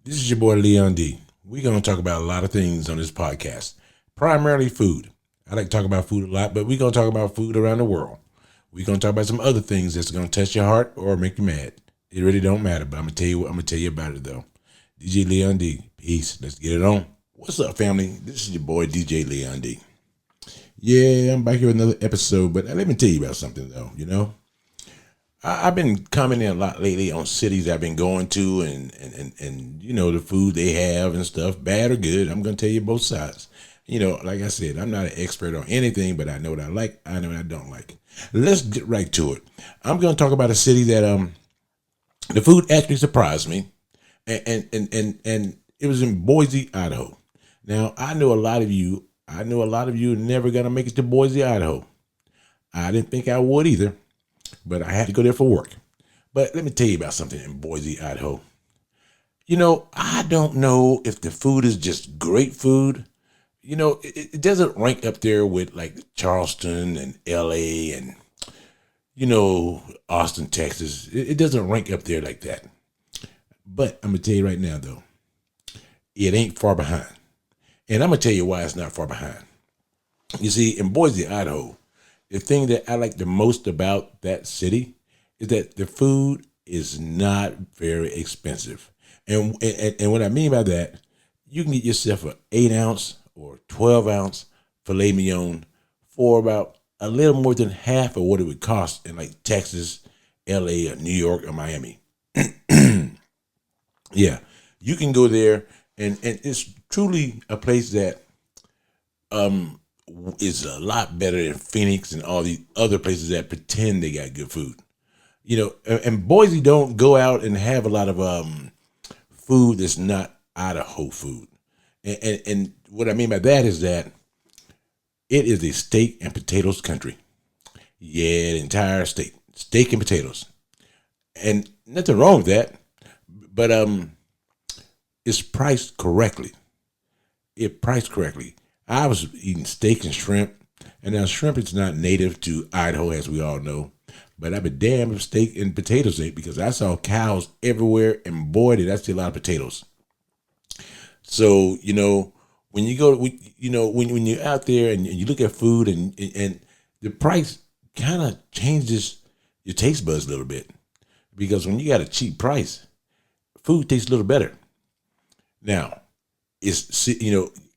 This is your boy Leon D. We're going to talk about a lot of things on this podcast, primarily food. I like to talk about food a lot, but we're going to talk about food around the world. We're going to talk about some other things that's going to touch your heart or make you mad. It really don't matter, but I'm gonna tell you about it though. DJ Leon D. Peace. Let's get it on. What's up, family? This is your boy DJ Leon D. Yeah, I'm back here with another episode, but let me tell you about something though. I've been commenting a lot lately on cities I've been going to and the food they have and stuff, bad or good. I'm gonna tell you both sides. Like I said, I'm not an expert on anything, but I know what I like, I know what I don't like. Let's get right to it. I'm gonna talk about a city that the food actually surprised me, and it was in Boise, Idaho. Now I know a lot of you are never gonna make it to Boise, Idaho. I didn't think I would either, but I had to go there for work. But let me tell you about something in Boise, Idaho. I don't know if the food is just great food. It doesn't rank up there with like Charleston and LA and, Austin, Texas. It doesn't rank up there like that. But I'm going to tell you right now, though, it ain't far behind. And I'm going to tell you why it's not far behind. You see, in Boise, Idaho, the thing that I like the most about that city is that the food is not very expensive. And what I mean by that, you can get yourself an 8 ounce or 12 ounce filet mignon for about a little more than half of what it would cost in like Texas, LA, or New York, or Miami. Yeah, you can go there, and it's truly a place that um is a lot better than Phoenix and all the other places that pretend they got good food. And Boise don't go out and have a lot of food that's not Idaho food. And what I mean by that is that it is a steak and potatoes country. Yeah, the entire state, steak and potatoes, and nothing wrong with that. But it's priced correctly. It priced correctly. I was eating steak and shrimp, and now shrimp is not native to Idaho, as we all know. But I'd be damned if steak and potatoes ain't, because I saw cows everywhere, and boy, did I see a lot of potatoes. So when you go, when you're out there and you look at food and the price kind of changes your taste buds a little bit, because when you got a cheap price, food tastes a little better. Now,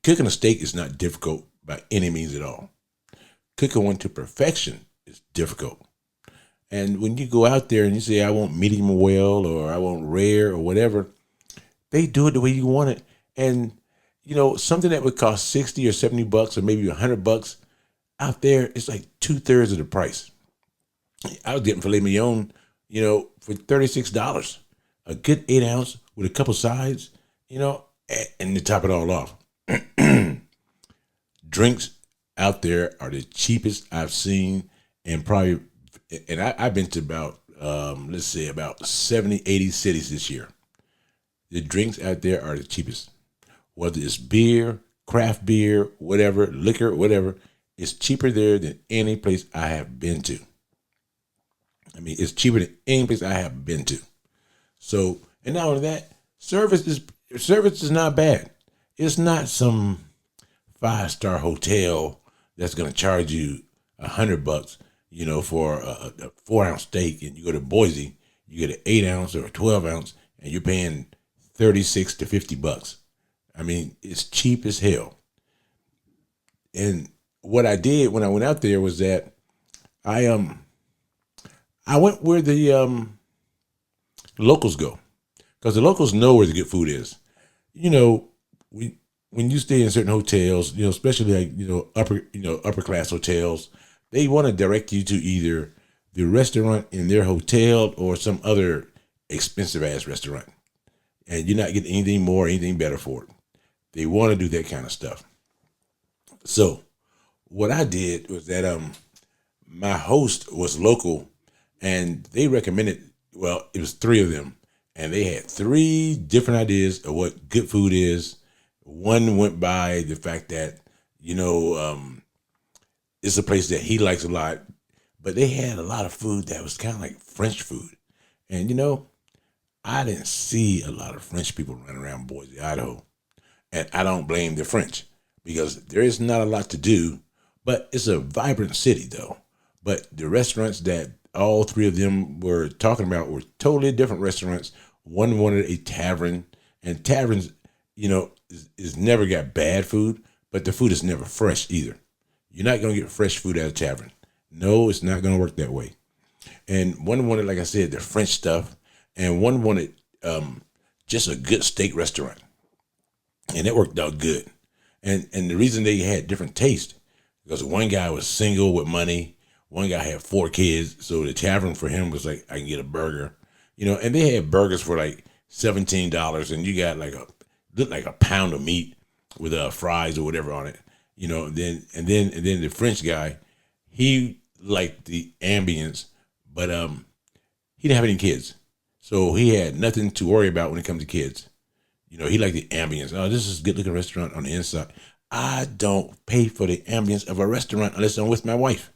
cooking a steak is not difficult by any means at all. Cooking one to perfection is difficult. And when you go out there and you say, I want medium well or I want rare or whatever, they do it the way you want it. And, something that would cost 60 or 70 bucks or maybe $100 out there, it's like 2/3 of the price. I was getting filet mignon, for $36, a good 8 ounce with a couple sides, and to top it all off. Drinks out there are the cheapest I've seen, and probably, and I've been to about, let's say about 70, 80 cities this year. The drinks out there are the cheapest. Whether it's beer, craft beer, whatever, liquor, whatever, it's cheaper there than any place I have been to. I mean, it's cheaper than any place I have been to. So, and not only that, service is not bad. It's not some 5-star hotel that's gonna charge you $100, for a 4 ounce steak, and you go to Boise, you get an 8 ounce or a 12 ounce, and you're paying 36 to $50. I mean, it's cheap as hell. And what I did when I went out there was that I I went where the locals go, because the locals know where the good food is. You know, we when you stay in certain hotels, especially like upper class hotels, they want to direct you to either the restaurant in their hotel or some other expensive ass restaurant, and you're not getting anything more, anything better for it. They want to do that kind of stuff. So what I did was that my host was local, and they recommended. Well, it was three of them, and they had three different ideas of what good food is. One went by the fact that you know it's a place that he likes a lot, but they had a lot of food that was kind of like French food, and I didn't see a lot of French people running around Boise, Idaho. And I don't blame the French because there is not a lot to do, but it's a vibrant city though. But the restaurants that all three of them were talking about were totally different restaurants. One wanted a tavern, and taverns, is never got bad food, but the food is never fresh either. You're not going to get fresh food at a tavern. No, it's not going to work that way. And one wanted, like I said, the French stuff, and one wanted just a good steak restaurant, and it worked out good. And the reason they had different tastes because one guy was single with money, one guy had 4 kids, so the tavern for him was like, I can get a burger, and they had burgers for like $17, and you got looked like a pound of meat with fries or whatever on it, then the French guy, he liked the ambience, but he didn't have any kids, so he had nothing to worry about when it comes to kids. He liked the ambience. Oh, this is a good looking restaurant on the inside. I don't pay for the ambience of a restaurant unless I'm with my wife.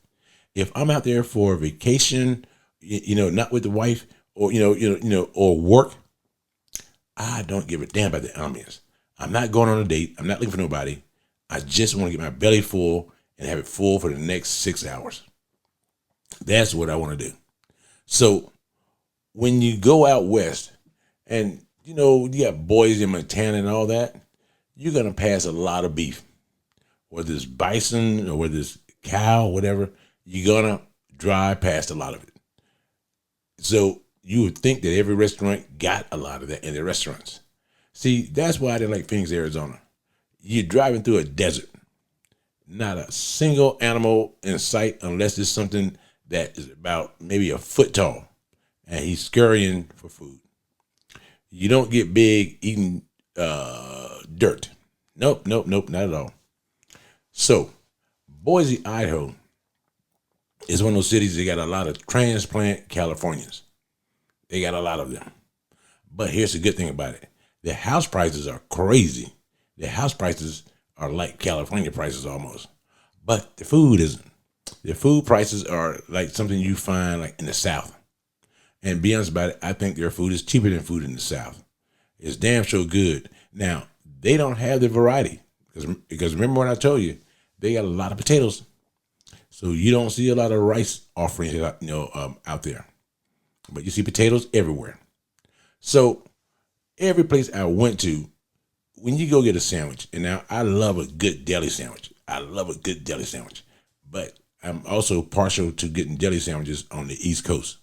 If I'm out there for a vacation, not with the wife or or work, I don't give a damn about the ambience. I'm not going on a date. I'm not looking for nobody. I just want to get my belly full and have it full for the next 6 hours. That's what I want to do. So when you go out west and, you got Boise and Montana and all that, you're going to pass a lot of beef. Whether it's bison or whether it's cow, whatever, you're going to drive past a lot of it. So you would think that every restaurant got a lot of that in their restaurants. See, that's why I didn't like Phoenix, Arizona. You're driving through a desert. Not a single animal in sight unless it's something that is about maybe a foot tall and he's scurrying for food. You don't get big eating dirt. Nope, not at all. So, Boise, Idaho is one of those cities that got a lot of transplant Californians. They got a lot of them. But here's the good thing about it. The house prices are crazy. The house prices are like California prices almost. But the food isn't. The food prices are like something you find like in the South. And be honest about it, I think their food is cheaper than food in the South. It's damn sure good. Now, they don't have the variety. Because remember what I told you, they got a lot of potatoes. So you don't see a lot of rice offerings out there. But you see potatoes everywhere. So every place I went to, when you go get a sandwich, and now I love a good deli sandwich. But I'm also partial to getting deli sandwiches on the East Coast.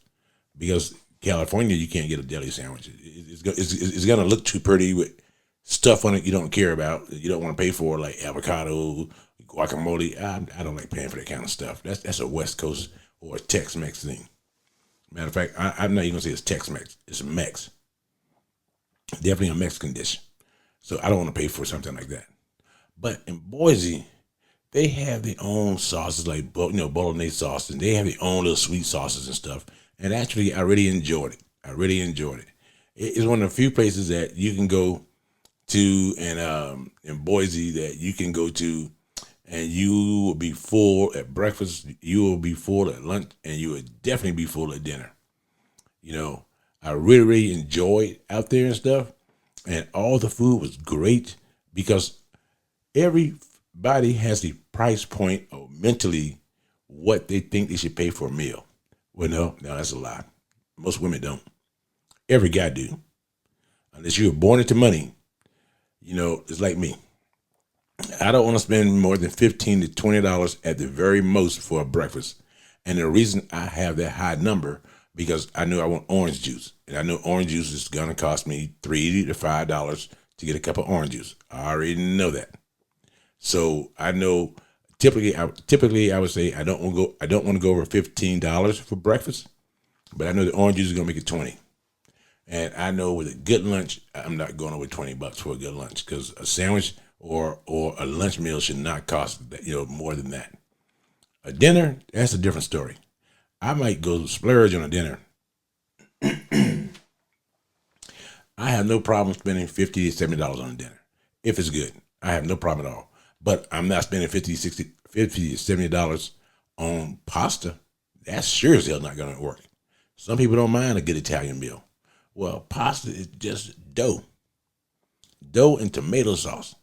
Because California, you can't get a deli sandwich. It's going to look too pretty with stuff on it you don't care about, you don't want to pay for, like avocado, guacamole. I don't like paying for that kind of stuff. That's a West Coast or a Tex-Mex thing. Matter of fact, I'm not even going to say it's Tex-Mex. It's a Mex. Definitely a Mexican dish. So I don't want to pay for something like that. But in Boise, they have their own sauces, like bolognese sauce, and they have their own little sweet sauces and stuff. And actually, I really enjoyed it. It's one of the few places that you can go to, and in Boise that you can go to, and you will be full at breakfast, you will be full at lunch, and you will definitely be full at dinner. I really enjoyed out there and stuff, and all the food was great because everybody has the price point or mentally what they think they should pay for a meal. Well, no, that's a lie. Most women don't. Every guy do. Unless you were born into money, it's like me. I don't want to spend more than $15 to $20 at the very most for a breakfast. And the reason I have that high number, because I know I want orange juice. And I know orange juice is going to cost me $3 to $5 to get a cup of orange juice. I already know that. So I know typically I would say I don't want to go over $15 for breakfast, but I know the orange juice is going to make it $20. And I know with a good lunch, I'm not going over $20 for a good lunch, because a sandwich or a lunch meal should not cost more than that. A dinner, that's a different story. I might go splurge on a dinner. I have no problem spending $50 to $70 on a dinner if it's good. I have no problem at all. But I'm not spending $50 to $70 on pasta. That's sure as hell not going to work. Some people don't mind a good Italian meal. Well, pasta is just dough and tomato sauce.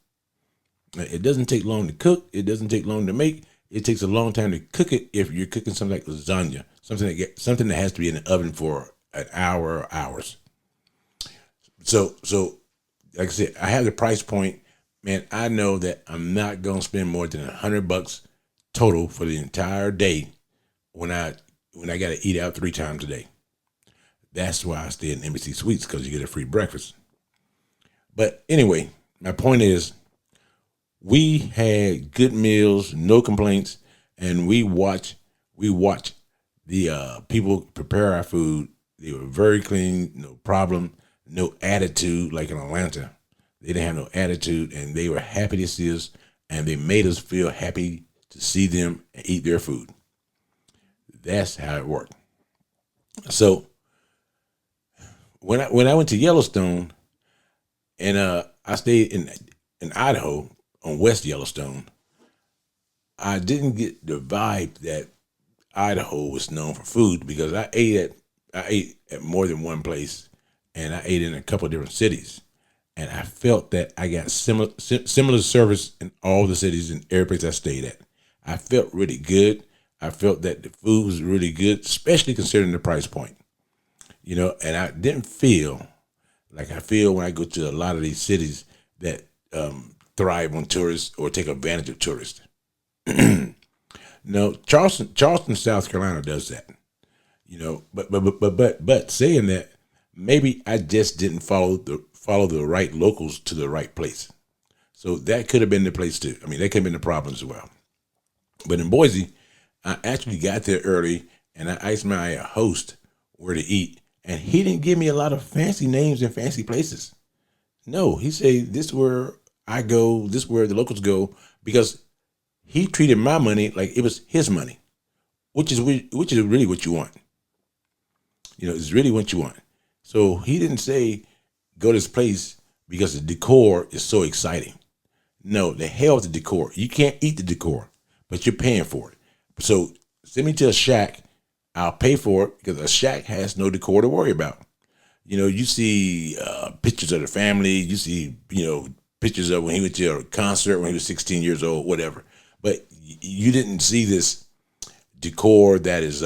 It doesn't take long to cook. It doesn't take long to make. It takes a long time to cook it if you're cooking something like lasagna, something that has to be in the oven for an hour or hours. So like I said, I have the price point. Man, I know that I'm not gonna spend more than $100 total for the entire day when I gotta eat out 3 times a day. That's why I stay in Embassy Suites, because you get a free breakfast. But anyway, my point is, we had good meals, no complaints, and we watch the people prepare our food. They were very clean, no problem, no attitude like in Atlanta. They didn't have no attitude, and they were happy to see us, and they made us feel happy to see them and eat their food. That's how it worked. So when I went to Yellowstone, and I stayed in Idaho on West Yellowstone, I didn't get the vibe that Idaho was known for food, because I ate at more than one place, and I ate in a couple of different cities, and I felt that I got similar service in all the cities and every place I stayed at. I felt really good. I felt that the food was really good, especially considering the price point. And I didn't feel like I feel when I go to a lot of these cities that thrive on tourists or take advantage of tourists. No, Charleston, South Carolina does that. But saying that, maybe I just didn't follow the right locals to the right place. So that could have been the place too. I mean, that could have been the problem as well. But in Boise, I actually got there early, and I asked my host where to eat, and he didn't give me a lot of fancy names and fancy places. No, he said, this is where I go, this is where the locals go, because he treated my money like it was his money, which is really what you want. It's really what you want. So he didn't say, go to this place because the decor is so exciting. No, the hell with the decor. You can't eat the decor, but you're paying for it. So send me to a shack. I'll pay for it, because a shack has no decor to worry about. You see pictures of the family. You see, pictures of when he went to a concert when he was 16 years old, whatever. But you didn't see this decor that is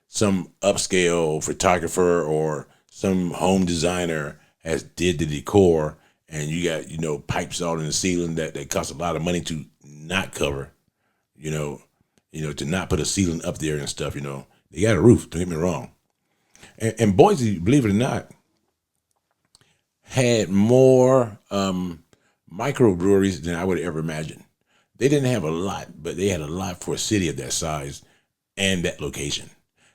some upscale photographer or some home designer has did the decor, and you got, pipes all in the ceiling that cost a lot of money to not cover, to not put a ceiling up there and stuff. They got a roof, don't get me wrong. And Boise, believe it or not, had more microbreweries than I would ever imagine. They didn't have a lot, but they had a lot for a city of that size and that location.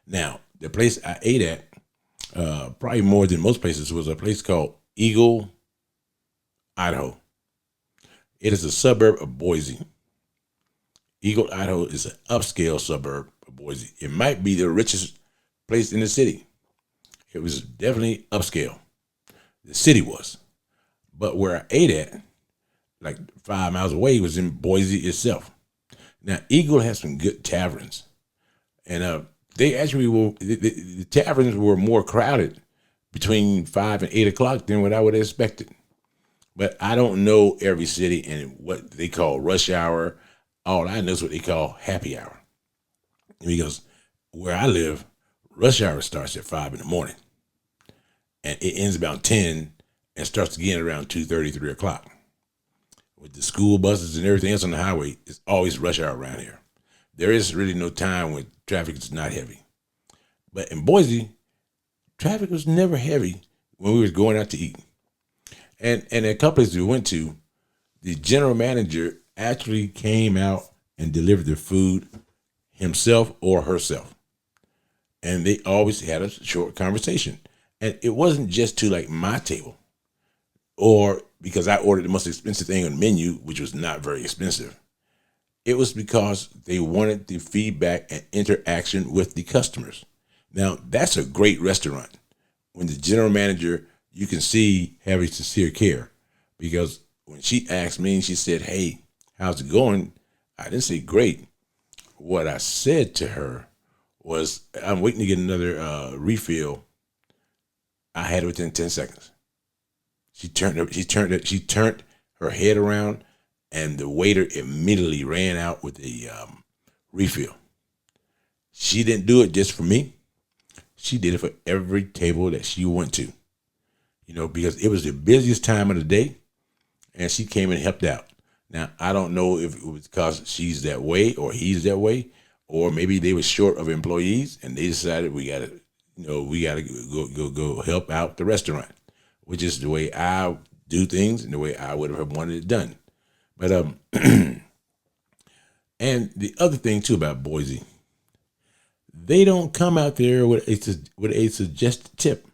Now, the place I ate at, probably more than most places, was a place called Eagle, Idaho. It is a suburb of Boise. Eagle, Idaho is an upscale suburb of Boise. It might be the richest place in the city. It was definitely upscale. The city was. But where I ate at, like 5 miles away, was in Boise itself. Now, Eagle has some good taverns. And they actually the taverns were more crowded between 5 and 8 o'clock than what I would have expected. But I don't know every city and what they call rush hour. All I know is what they call happy hour. Because where I live, rush hour starts at 5 in the morning. And it ends about 10 and starts again around 2:30, 3 o'clock. With the school buses and everything else on the highway, it's always rush hour around here. There is really no time when traffic is not heavy. But in Boise, traffic was never heavy when we was going out to eat. And a couple places we went to, the general manager actually came out and delivered the food himself or herself. And they always had a short conversation. And it wasn't just to like my table, or because I ordered the most expensive thing on the menu, which was not very expensive. It was because they wanted the feedback and interaction with the customers. Now, that's a great restaurant. When the general manager, you can see, having sincere care. Because when she asked me, she said, hey, how's it going? I didn't say great. What I said to her was, I'm waiting to get another refill I had it within 10 seconds. She turned her head around, and the waiter immediately ran out with a refill. She didn't do it just for me. She did it for every table that she went to, because it was the busiest time of the day, and she came and helped out. Now, I don't know if it was because she's that way or he's that way, or maybe they were short of employees and they decided we gotta go help out the restaurant, which is the way I do things and the way I would have wanted it done. But and the other thing too about Boise, they don't come out there with a suggested tip.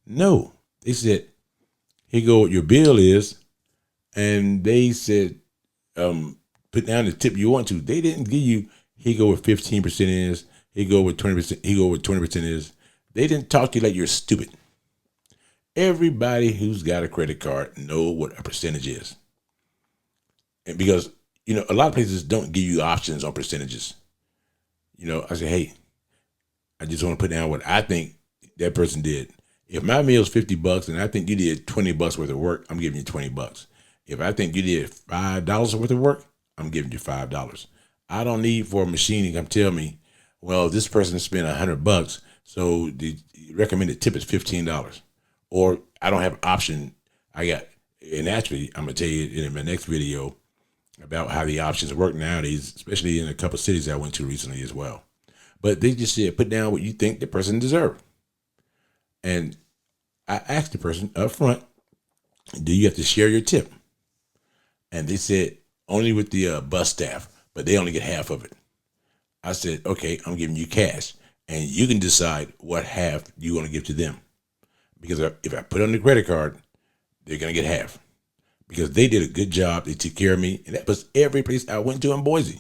No, they said, "Here go what your bill is," and they said, "Put down the tip you want to." They didn't give you, "Here go what 15% is. Here go what 20%. Here go what 20% is." They didn't talk to you like you're stupid. Everybody who's got a credit card know what a percentage is, and because a lot of places don't give you options on percentages. I say, "Hey, I just want to put down what I think that person did. If my meal's $50 and I think you did $20 worth of work, I'm giving you $20. If I think you did $5 worth of work, I'm giving you $5. I don't need for a machine to come tell me, well, this person spent $100, so the recommended tip is $15. Or I don't have an option. And actually, I'm gonna tell you in my next video about how the options work nowadays, especially in a couple of cities I went to recently as well. But they just said, put down what you think the person deserves. And I asked the person up front, do you have to share your tip? And they said, only with the bus staff, but they only get half of it. I said, okay, I'm giving you cash, and you can decide what half you want to give to them. Because if I put on the credit card, they're going to get half. Because they did a good job. They took care of me. And that was every place I went to in Boise.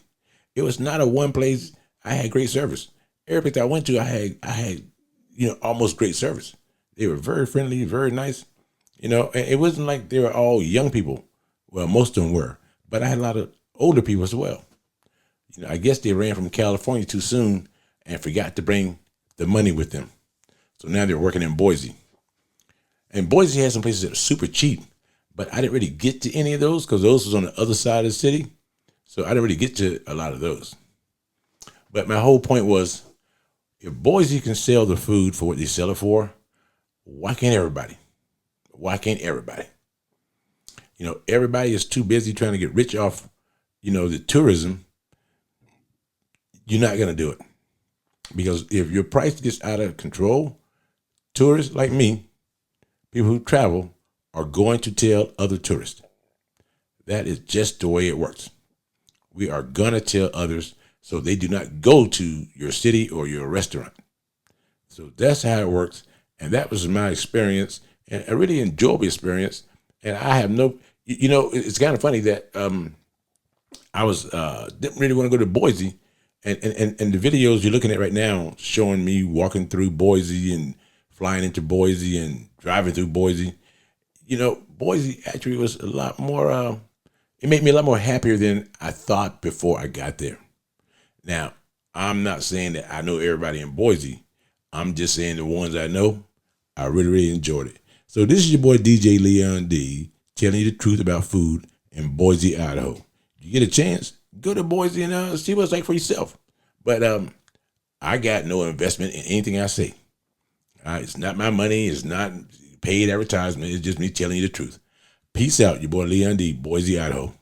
It was not a one place I had great service. Every place I went to, I had almost great service. They were very friendly, very nice. And it wasn't like they were all young people. Well, most of them were. But I had a lot of older people as well. I guess they ran from California too soon and forgot to bring the money with them. So now they're working in Boise. And Boise has some places that are super cheap. But I didn't really get to any of those because those was on the other side of the city. So I didn't really get to a lot of those. But my whole point was, if Boise can sell the food for what they sell it for, why can't everybody? Why can't everybody? Everybody is too busy trying to get rich off, the tourism. You're not going to do it. Because if your price gets out of control, tourists like me, people who travel, are going to tell other tourists. That is just the way it works. We are going to tell others so they do not go to your city or your restaurant. So that's how it works. And that was my experience, and a really enjoyable experience. And I have it's kind of funny that I was didn't really want to go to Boise. And the videos you're looking at right now showing me walking through Boise and flying into Boise and driving through Boise. Boise actually was a lot more, it made me a lot more happier than I thought before I got there. Now, I'm not saying that I know everybody in Boise. I'm just saying the ones I know, I really, really enjoyed it. So this is your boy, DJ Leon D, telling you the truth about food in Boise, Idaho. You get a chance, go to Boise and see what it's like for yourself. But I got no investment in anything I say. It's not my money. It's not paid advertisement. It's just me telling you the truth. Peace out, your boy Leon D, Boise, Idaho.